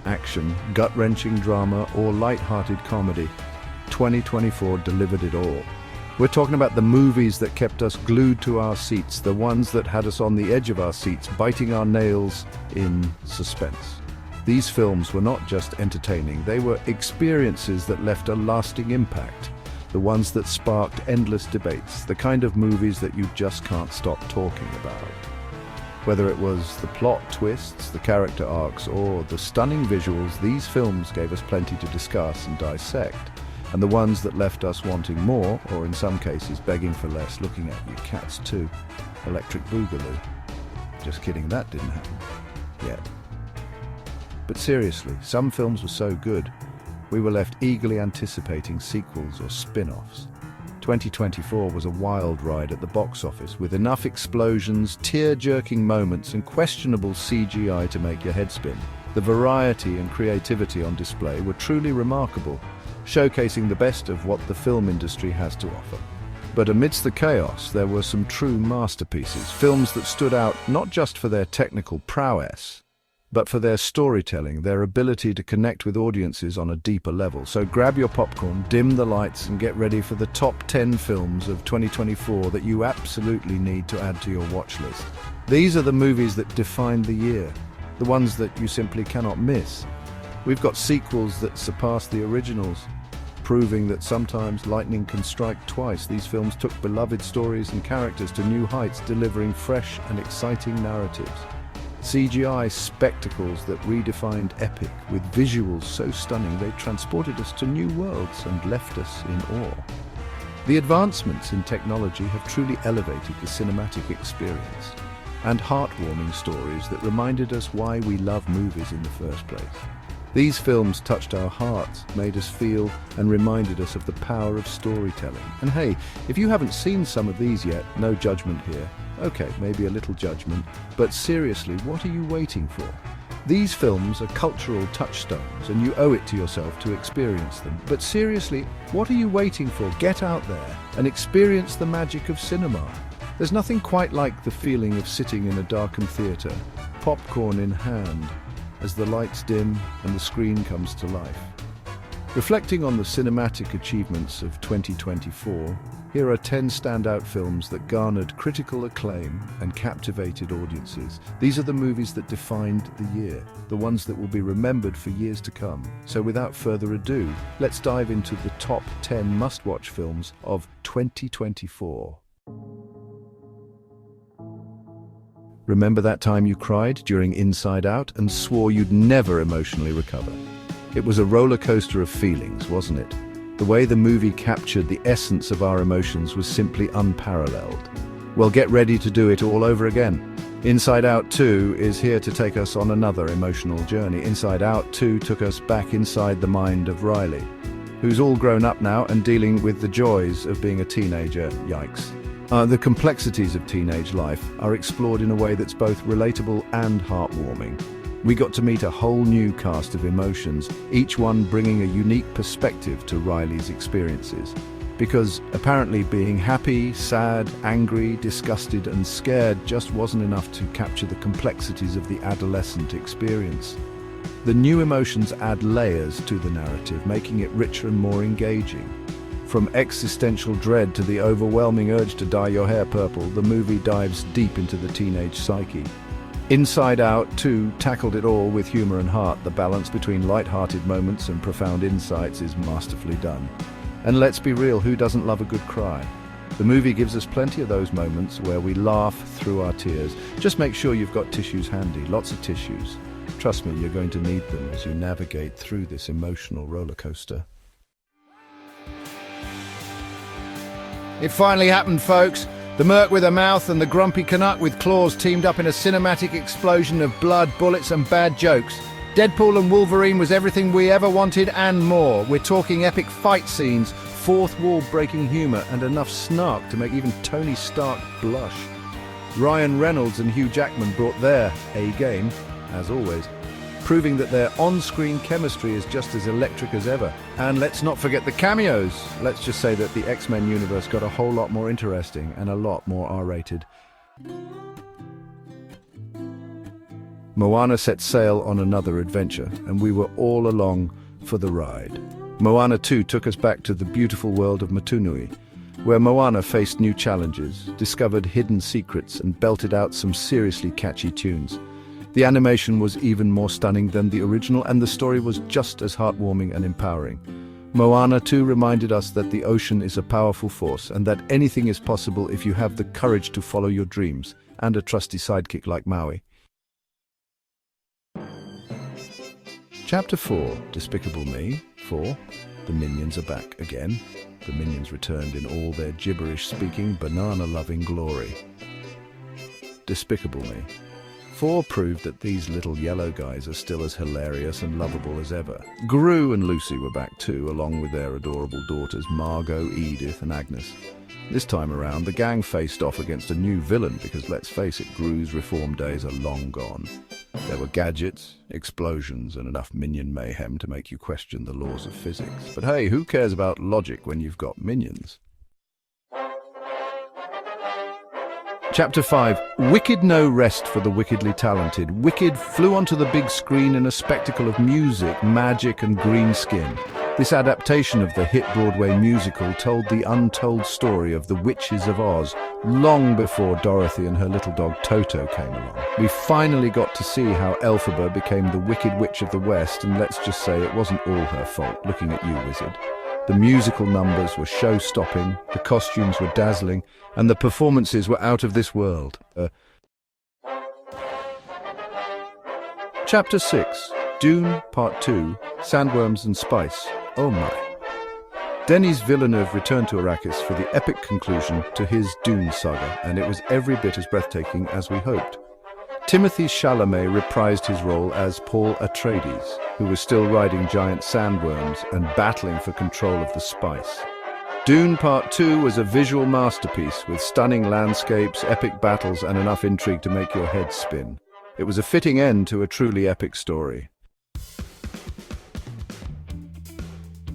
action, gut-wrenching drama, or light-hearted comedy, 2024 delivered it all. We're talking about the movies that kept us glued to our seats, the ones that had us on the edge of our seats, biting our nails in suspense. These films were not just entertaining, they were experiences that left a lasting impact. The ones that sparked endless debates, the kind of movies that you just can't stop talking about. Whether it was the plot twists, the character arcs, or the stunning visuals, these films gave us plenty to discuss and dissect. And the ones that left us wanting more, or in some cases begging for less, looking at you, Cats 2, Electric Boogaloo. Just kidding, that didn't happen. Yet. But seriously, some films were so good, we were left eagerly anticipating sequels or spin-offs. 2024 was a wild ride at the box office, with enough explosions, tear-jerking moments, and questionable CGI to make your head spin. The variety and creativity on display were truly remarkable, showcasing the best of what the film industry has to offer. But amidst the chaos, there were some true masterpieces, films that stood out not just for their technical prowess, but for their storytelling, their ability to connect with audiences on a deeper level. So grab your popcorn, dim the lights, and get ready for the top 10 films of 2024 that you absolutely need to add to your watch list. These are the movies that defined the year, the ones that you simply cannot miss. We've got sequels that surpass the originals, proving that sometimes lightning can strike twice. These films took beloved stories and characters to new heights, delivering fresh and exciting narratives. CGI spectacles that redefined epic, with visuals so stunning they transported us to new worlds and left us in awe. The advancements in technology have truly elevated the cinematic experience, and heartwarming stories that reminded us why we love movies in the first place. These films touched our hearts, made us feel, and reminded us of the power of storytelling. And hey, if you haven't seen some of these yet, no judgment here. Okay, maybe a little judgment, but seriously, what are you waiting for? These films are cultural touchstones, and you owe it to yourself to experience them. But seriously, what are you waiting for? Get out there and experience the magic of cinema. There's nothing quite like the feeling of sitting in a darkened theatre, popcorn in hand, as the lights dim and the screen comes to life. Reflecting on the cinematic achievements of 2024, here are 10 standout films that garnered critical acclaim and captivated audiences. These are the movies that defined the year, the ones that will be remembered for years to come. So without further ado, let's dive into the top 10 must-watch films of 2024. Remember that time you cried during Inside Out and swore you'd never emotionally recover? It was a roller coaster of feelings, wasn't it? The way the movie captured the essence of our emotions was simply unparalleled. Well, get ready to do it all over again. Inside Out 2 is here to take us on another emotional journey. Inside Out 2 took us back inside the mind of Riley, who's all grown up now and dealing with the joys of being a teenager. Yikes. The complexities of teenage life are explored in a way that's both relatable and heartwarming. We got to meet a whole new cast of emotions, each one bringing a unique perspective to Riley's experiences. Because apparently being happy, sad, angry, disgusted and scared just wasn't enough to capture the complexities of the adolescent experience. The new emotions add layers to the narrative, making it richer and more engaging. From existential dread to the overwhelming urge to dye your hair purple, the movie dives deep into the teenage psyche. Inside Out 2 tackled it all with humor and heart. The balance between light-hearted moments and profound insights is masterfully done. And let's be real, who doesn't love a good cry? The movie gives us plenty of those moments where we laugh through our tears. Just make sure you've got tissues handy, lots of tissues. Trust me, you're going to need them as you navigate through this emotional roller coaster. It finally happened, folks. The Merc with a mouth and the Grumpy Canuck with claws teamed up in a cinematic explosion of blood, bullets and bad jokes. Deadpool and Wolverine was everything we ever wanted and more. We're talking epic fight scenes, fourth wall breaking humour and enough snark to make even Tony Stark blush. Ryan Reynolds and Hugh Jackman brought their A-game, as always, proving that their on-screen chemistry is just as electric as ever. And let's not forget the cameos. Let's just say that the X-Men universe got a whole lot more interesting and a lot more R-rated. Moana set sail on another adventure, and we were all along for the ride. Moana 2 took us back to the beautiful world of Motunui, where Moana faced new challenges, discovered hidden secrets, and belted out some seriously catchy tunes. The animation was even more stunning than the original, and the story was just as heartwarming and empowering. Moana 2 reminded us that the ocean is a powerful force, and that anything is possible if you have the courage to follow your dreams, and a trusty sidekick like Maui. Chapter 4, Despicable Me. 4. The Minions are back again. The Minions returned in all their gibberish-speaking, banana-loving glory. Despicable Me. 4 proved that these little yellow guys are still as hilarious and lovable as ever. Gru and Lucy were back too, along with their adorable daughters Margot, Edith and Agnes. This time around, the gang faced off against a new villain because, let's face it, Gru's reform days are long gone. There were gadgets, explosions, and enough minion mayhem to make you question the laws of physics. But hey, who cares about logic when you've got minions? Chapter 5. Wicked no rest for the wickedly talented. Wicked flew onto the big screen in a spectacle of music, magic, and green skin. This adaptation of the hit Broadway musical told the untold story of the Witches of Oz long before Dorothy and her little dog Toto came along. We finally got to see how Elphaba became the Wicked Witch of the West, and let's just say it wasn't all her fault, looking at you, wizard. The musical numbers were show-stopping, the costumes were dazzling, and the performances were out of this world. Chapter 6. Dune, Part 2, Sandworms and Spice. Oh my. Denis Villeneuve returned to Arrakis for the epic conclusion to his Dune saga, and it was every bit as breathtaking as we hoped. Timothée Chalamet reprised his role as Paul Atreides, who was still riding giant sandworms and battling for control of the spice. Dune Part 2 was a visual masterpiece with stunning landscapes, epic battles, and enough intrigue to make your head spin. It was a fitting end to a truly epic story.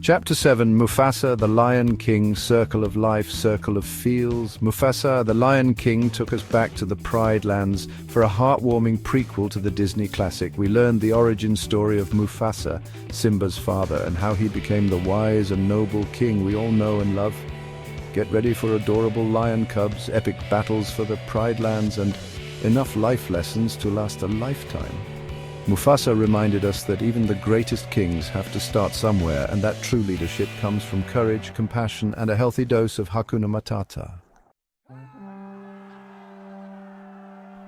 Chapter 7, Mufasa, the Lion King, Circle of Life, Circle of Feels. Mufasa, the Lion King, took us back to the Pride Lands for a heartwarming prequel to the Disney classic. We learned the origin story of Mufasa, Simba's father, and how he became the wise and noble king we all know and love. Get ready for adorable lion cubs, epic battles for the Pride Lands, and enough life lessons to last a lifetime. Mufasa reminded us that even the greatest kings have to start somewhere, and that true leadership comes from courage, compassion, and a healthy dose of Hakuna Matata.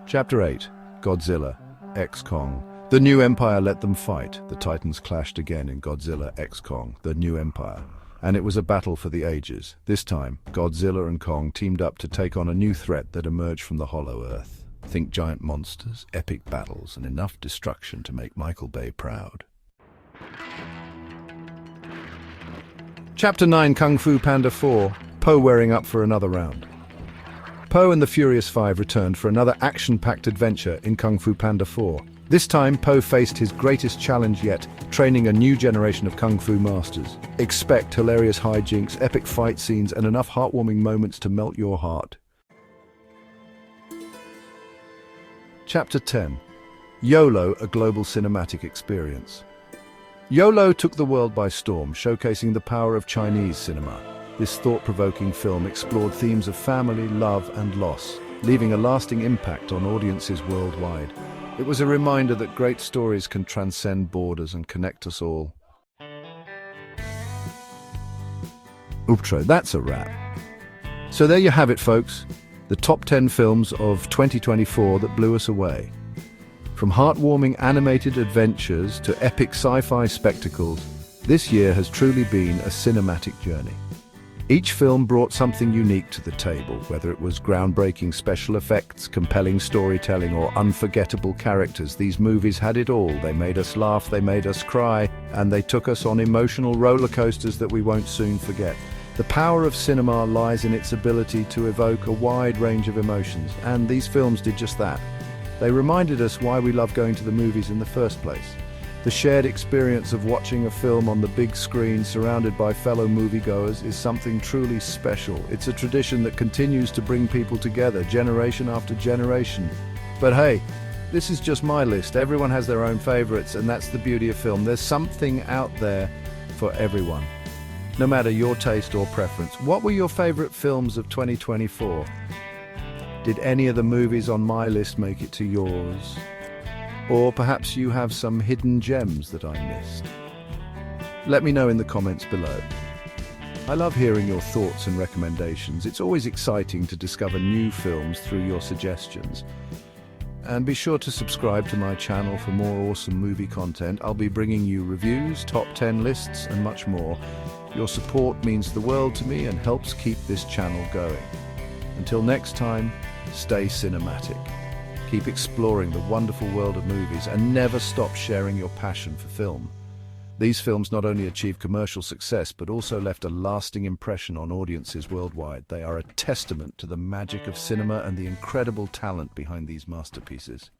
Chapter 8. Godzilla x Kong. The new empire let them fight. The titans clashed again in Godzilla x Kong, the new empire. And it was a battle for the ages. This time, Godzilla and Kong teamed up to take on a new threat that emerged from the hollow earth. Think giant monsters, epic battles, and enough destruction to make Michael Bay proud. Chapter 9, Kung Fu Panda 4, Po wearing up for another round. Po and the Furious Five returned for another action-packed adventure in Kung Fu Panda 4. This time, Po faced his greatest challenge yet, training a new generation of Kung Fu masters. Expect hilarious hijinks, epic fight scenes, and enough heartwarming moments to melt your heart. Chapter 10. YOLO, a global cinematic experience. YOLO took the world by storm, showcasing the power of Chinese cinema. This thought-provoking film explored themes of family, love, and loss, leaving a lasting impact on audiences worldwide. It was a reminder that great stories can transcend borders and connect us all. Outro, that's a wrap. So there you have it, folks. The top 10 films of 2024 that blew us away. From heartwarming animated adventures to epic sci-fi spectacles, this year has truly been a cinematic journey. Each film brought something unique to the table, whether it was groundbreaking special effects, compelling storytelling, or unforgettable characters. These movies had it all. They made us laugh, they made us cry, and they took us on emotional roller coasters that we won't soon forget. The power of cinema lies in its ability to evoke a wide range of emotions, and these films did just that. They reminded us why we love going to the movies in the first place. The shared experience of watching a film on the big screen surrounded by fellow moviegoers is something truly special. It's a tradition that continues to bring people together generation after generation. But hey, This is just my list. Everyone has their own favorites, and that's the beauty of film. There's something out there for everyone, no matter your taste or preference. What were your favorite films of 2024? Did any of the movies on my list make it to yours? Or perhaps you have some hidden gems that I missed? Let me know in the comments below. I love hearing your thoughts and recommendations. It's always exciting to discover new films through your suggestions. And be sure to subscribe to my channel for more awesome movie content. I'll be bringing you reviews, top 10 lists, and much more. Your support means the world to me and helps keep this channel going. Until next time, stay cinematic. Keep exploring the wonderful world of movies and never stop sharing your passion for film. These films not only achieved commercial success, but also left a lasting impression on audiences worldwide. They are a testament to the magic of cinema and the incredible talent behind these masterpieces.